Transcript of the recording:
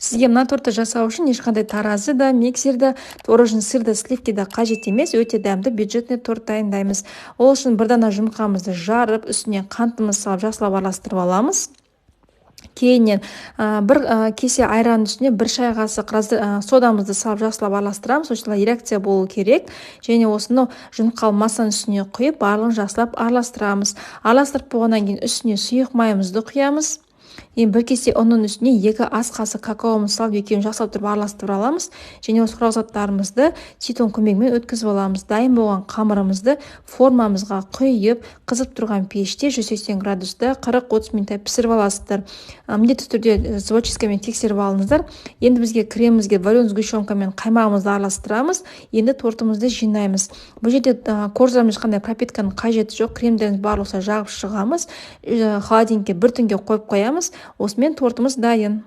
Сізге мына тортты жасау үшін ешқандай таразы да, миксер да, творожный сыр да, сливки да қажет емес. Өте дәмді бюджетный торт дайындаймыз. Ол үшін бір дана жұмыртқамызды жарып, үстіне қантымыз салып, жақсылап араластырып аламыз. Кейіннен бір кесе айранның үстіне бір шай қасық содамызды салып жақсылап араластырамыз. Осылай реакция болу керек. Және осыны жұмыртқалы массаның үстіне құйып, барлығын жақсылап араластырамыз. Араластырып болғаннан кейін үстіне сұйық майымызды құямыз. Енді бір кесе ұнның үстіне 2 ас қасық какаомызды салып, екеуін жақсылап тұрып араластырып аламыз. Және осы құрал заттарымызды ситон көмегімен өткізіп аламыз. Дайын болған қамырымызды формамызға құйып, қызып тұрған пеште 180 градуста 40-30 минуттай пісіріп аласыздар. Міндетті түрде зубочисткамен тексеріп алыңыздар. Енді бізге кремімізге вареный сгущенкамен қаймағымызды араластырамыз. Енді тортымызды жинаймыз. Бұл жерде коржамыз ешқандай пропитканың қажеті жоқ. Кремдеріміз барлығы жағып шығамыз. Холодильникке бір түнге қойып қоямыз. Осымен тортымыз дайын.